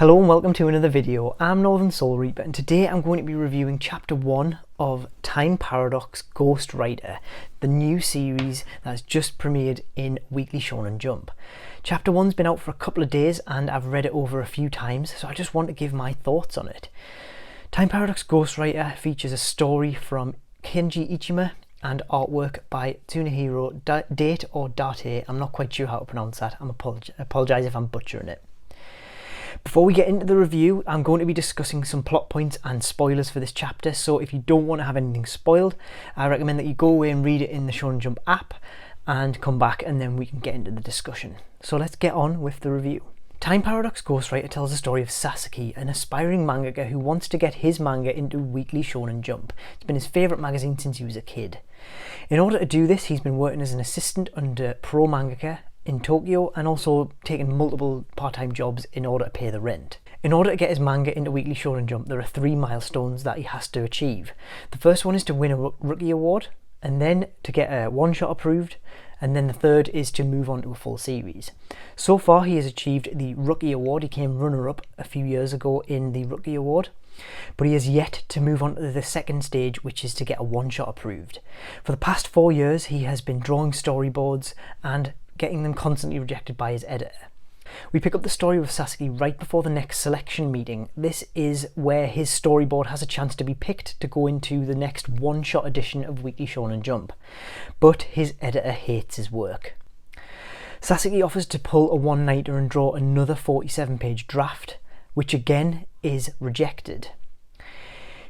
Hello and welcome to another video. I'm Northern Soul Reaper and today I'm going to be reviewing Chapter 1 of Paradox Ghostwriter, the new series that's just premiered in Weekly Shonen Jump. Chapter 1's been out for a couple of days and I've read it over a few times, so I just want to give my thoughts on it. Paradox Ghostwriter features a story from Kenji Ichima and artwork by Tsunehiro Date. I'm not quite sure how to pronounce that. I apologise if I'm butchering it. Before we get into the review, I'm going to be discussing some plot points and spoilers for this chapter, so if you don't want to have anything spoiled, I recommend that you go away and read it in the Shonen Jump app and come back and then we can get into the discussion. So let's get on with the review. Paradox Ghostwriter tells the story of Sasaki, an aspiring mangaka who wants to get his manga into Weekly Shonen Jump. It's been his favourite magazine since he was a kid. In order to do this, he's been working as an assistant under pro mangaka in Tokyo and also taking multiple part-time jobs in order to pay the rent. In order to get his manga into Weekly Shonen Jump, there are 3 milestones that he has to achieve. The first one is to win a rookie award, and then to get a one-shot approved, and then the third is to move on to a full series. So far he has achieved the rookie award. He came runner-up a few years ago in the rookie award, but he has yet to move on to the second stage, which is to get a one-shot approved. For the past 4 years he has been drawing storyboards and getting them constantly rejected by his editor. We pick up the story with Sasaki right before the next selection meeting. This is where his storyboard has a chance to be picked to go into the next one-shot edition of Weekly Shonen Jump, but his editor hates his work. Sasaki offers to pull a one-nighter and draw another 47-page draft, which again is rejected.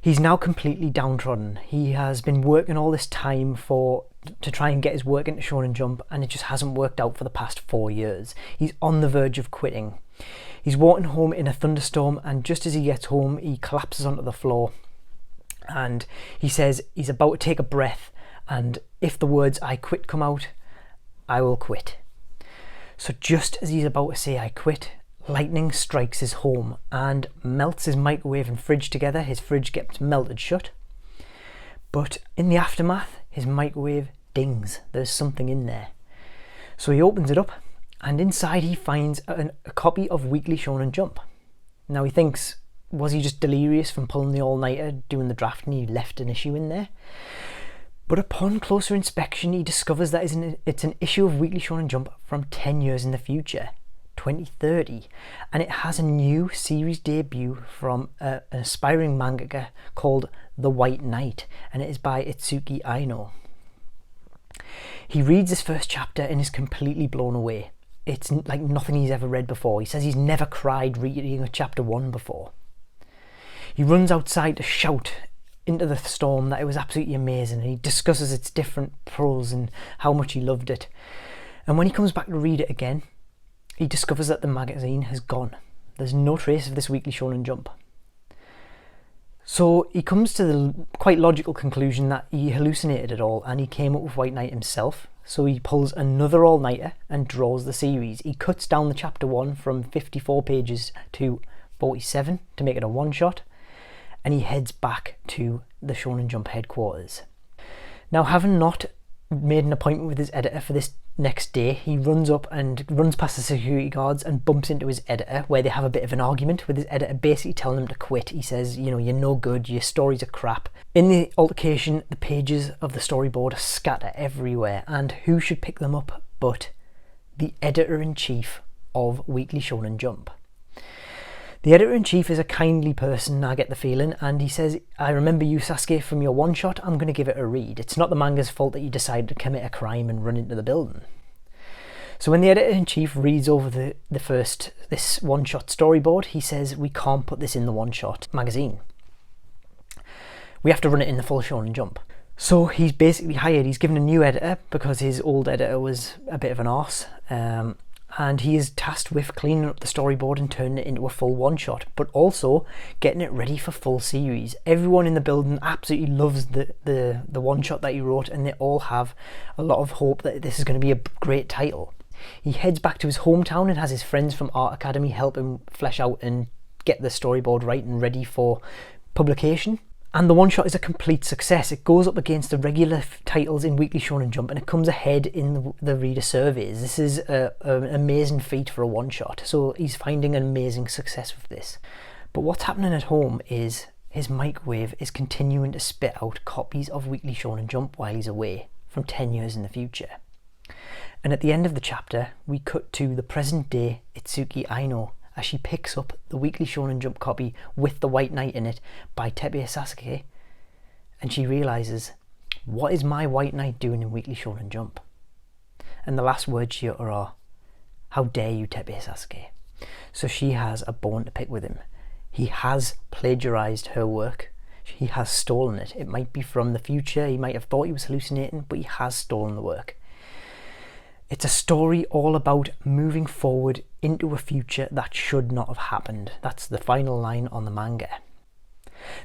He's now completely downtrodden. He has been working all this time to try and get his work into Shonen Jump, and it just hasn't worked out for the past 4 years. He's on the verge of quitting. He's walking home in a thunderstorm, and just as he gets home he collapses onto the floor and he says he's about to take a breath, and if the words "I quit" come out, I will quit. So just as he's about to say "I quit," lightning strikes his home and melts his microwave and fridge together. His fridge gets melted shut, but in the aftermath his microwave dings. There's something in there. So he opens it up and inside he finds a copy of Weekly Shonen Jump. Now he thinks, was he just delirious from pulling the all-nighter doing the draft and he left an issue in there? But upon closer inspection he discovers that it's an issue of Weekly Shonen Jump from 10 years in the future, 2030, and it has a new series debut from an aspiring mangaka called The White Knight, and it is by Itsuki Aino. He reads this first chapter and is completely blown away. It's like nothing he's ever read before. He says he's never cried reading a chapter 1 before. He runs outside to shout into the storm that it was absolutely amazing, and he discusses its different pros and how much he loved it. And when he comes back to read it again, he discovers that the magazine has gone. There's no trace of this Weekly Shonen Jump. So he comes to the quite logical conclusion that he hallucinated it all and he came up with White Knight himself. So he pulls another all-nighter and draws the series. He cuts down the chapter 1 from 54 pages to 47 to make it a one-shot, and he heads back to the Shonen Jump headquarters. Now, having not made an appointment with his editor for this next day, he runs past the security guards and bumps into his editor, where they have a bit of an argument, with his editor basically telling him to quit. He says, you know, you're no good, your stories are crap. In the altercation, the pages of the storyboard scatter everywhere, and who should pick them up but the editor-in-chief of Weekly Shonen Jump. The editor-in-chief is a kindly person, I get the feeling, and he says, I remember you, Sasuke, from your one-shot. I'm going to give it a read. It's not the manga's fault that you decided to commit a crime and run into the building. So when the editor-in-chief reads over this one-shot storyboard, he says, we can't put this in the one-shot magazine. We have to run it in the full Shonen Jump. So he's basically he's given a new editor because his old editor was a bit of an arse. And he is tasked with cleaning up the storyboard and turning it into a full one-shot, but also getting it ready for full series. Everyone in the building absolutely loves the one-shot that he wrote, and they all have a lot of hope that this is going to be a great title. He heads back to his hometown and has his friends from Art Academy help him flesh out and get the storyboard right and ready for publication. And the one-shot is a complete success. It goes up against the regular titles in Weekly Shonen Jump and it comes ahead in the reader surveys. This is an amazing feat for a one-shot, so he's finding an amazing success with this. But what's happening at home is his microwave is continuing to spit out copies of Weekly Shonen Jump while he's away, from 10 years in the future. And at the end of the chapter, we cut to the present day Itsuki Aino as she picks up the Weekly Shonen Jump copy with the White Knight in it by Teppei Sasuke, and she realises, what is my White Knight doing in Weekly Shonen Jump? And the last words she utter are, how dare you, Teppei Sasuke? So she has a bone to pick with him. He has plagiarised her work. He has stolen it. It might be from the future. He might have thought he was hallucinating, but he has stolen the work. It's a story all about moving forward into a future that should not have happened. That's the final line on the manga.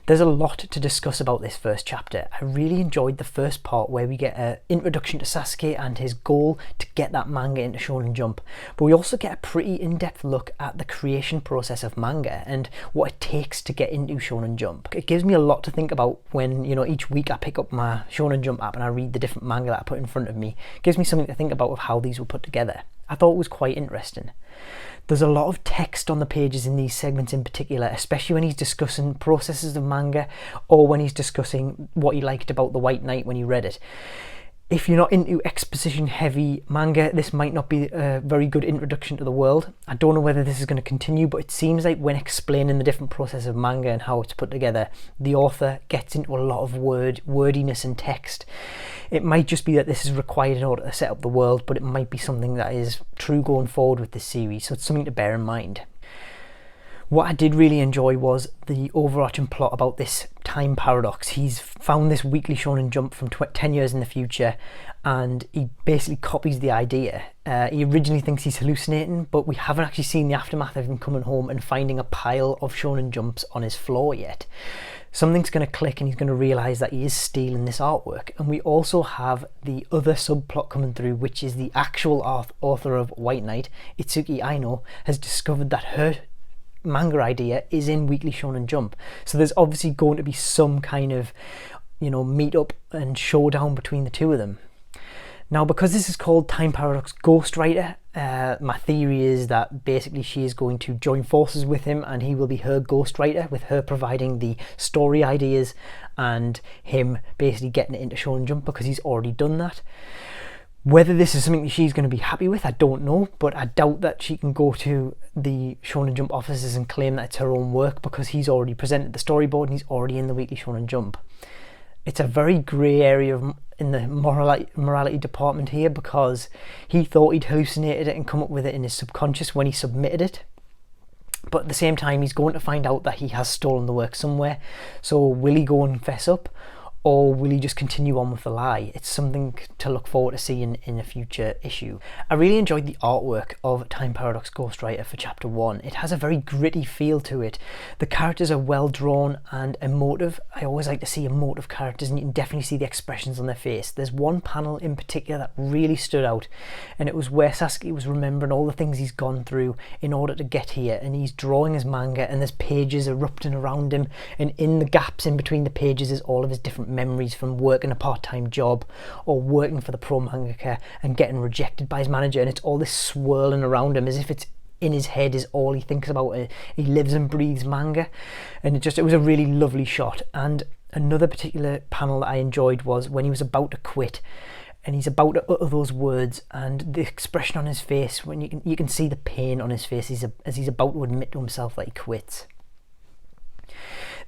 There's a lot to discuss about this first chapter. I really enjoyed the first part where we get an introduction to Sasuke and his goal to get that manga into Shonen Jump. But we also get a pretty in-depth look at the creation process of manga and what it takes to get into Shonen Jump. It gives me a lot to think about when, each week I pick up my Shonen Jump app and I read the different manga that I put in front of me. It gives me something to think about of how these were put together. I thought it was quite interesting. There's a lot of text on the pages in these segments in particular, especially when he's discussing processes of manga or when he's discussing what he liked about the White Knight when he read it. If you're not into exposition heavy manga, this might not be a very good introduction to the world. I don't know whether this is going to continue, but it seems like when explaining the different process of manga and how it's put together, the author gets into a lot of wordiness and text. It might just be that this is required in order to set up the world, but it might be something that is true going forward with this series, so it's something to bear in mind. What I did really enjoy was the overarching plot about this time paradox. He's found this Weekly Shonen Jump from 10 years in the future and he basically copies the idea. He originally thinks he's hallucinating, but we haven't actually seen the aftermath of him coming home and finding a pile of Shonen Jumps on his floor yet. Something's going to click and he's going to realise that he is stealing this artwork. And we also have the other subplot coming through, which is the actual author of White Knight, Itsuki Aino, has discovered that her manga idea is in Weekly Shonen Jump. So there's obviously going to be some kind of, meet up and showdown between the two of them. Now, because this is called Time Paradox Ghostwriter, my theory is that basically she is going to join forces with him and he will be her ghostwriter, with her providing the story ideas and him basically getting it into Shonen Jump because he's already done that. Whether this is something that she's going to be happy with, I don't know, but I doubt that she can go to the Shonen Jump offices and claim that it's her own work because he's already presented the storyboard and he's already in the Weekly Shonen Jump. It's a very grey area in the morality department here because he thought he'd hallucinated it and come up with it in his subconscious when he submitted it. But at the same time, he's going to find out that he has stolen the work somewhere. So will he go and fess up? Or will he just continue on with the lie? It's something to look forward to seeing in a future issue. I really enjoyed the artwork of Time Paradox Ghostwriter for Chapter 1. It has a very gritty feel to it. The characters are well drawn and emotive. I always like to see emotive characters and you can definitely see the expressions on their face. There's one panel in particular that really stood out and it was where Sasuke was remembering all the things he's gone through in order to get here, and he's drawing his manga and there's pages erupting around him, and in the gaps in between the pages is all of his different memories from working a part-time job or working for the pro mangaka and getting rejected by his manager, and it's all this swirling around him as if it's in his head is all he thinks about. He lives and breathes manga, and it was a really lovely shot. And another particular panel that I enjoyed was when he was about to quit and he's about to utter those words, and the expression on his face, when you can see the pain on his face as he's about to admit to himself that he quits.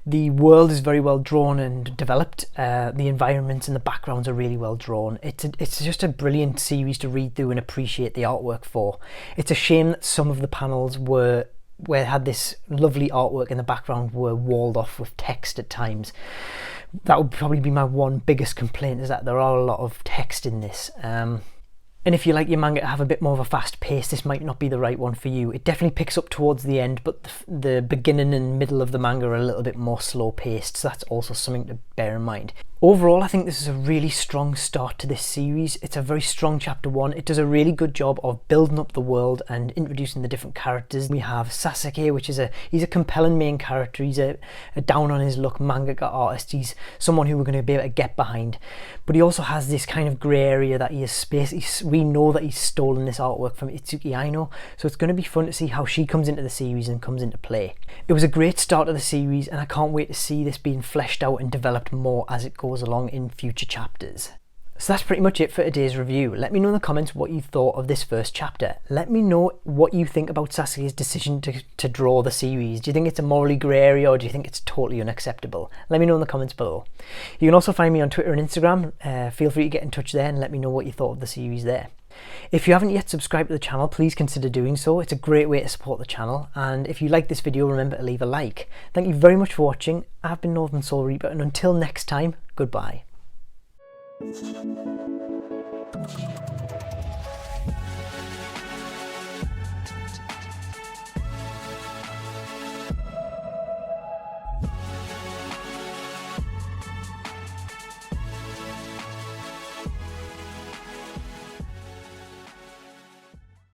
The world is very well drawn and developed. The environments and the backgrounds are really well drawn. It's just a brilliant series to read through and appreciate the artwork for. It's a shame that some of the panels had this lovely artwork in the background were walled off with text at times. That would probably be my one biggest complaint, is that there are a lot of text in this. And if you like your manga to have a bit more of a fast pace, this might not be the right one for you. It definitely picks up towards the end, but the beginning and middle of the manga are a little bit more slow paced, so that's also something to bear in mind. Overall, I think this is a really strong start to this series. It's a very strong chapter 1. It does a really good job of building up the world and introducing the different characters. We have Sasuke, which is he's a compelling main character. He's a down on his luck mangaka artist. He's someone who we're going to be able to get behind. But he also has this kind of grey area that he has space. We know that he's stolen this artwork from Itsuki Aino, so it's going to be fun to see how she comes into the series and comes into play. It was a great start to the series, and I can't wait to see this being fleshed out and developed more as it goes along in future chapters. So that's pretty much it for today's review. Let me know in the comments what you thought of this first chapter. Let me know what you think about Sasuke's decision to draw the series. Do you think it's a morally grey area, or do you think it's totally unacceptable? Let me know in the comments below. You can also find me on Twitter and Instagram. Feel free to get in touch there and let me know what you thought of the series there. If you haven't yet subscribed to the channel, please consider doing so. It's a great way to support the channel, and if you like this video, remember to leave a like. Thank you very much for watching. I've been Northern Soul Reaper, and until next time, goodbye.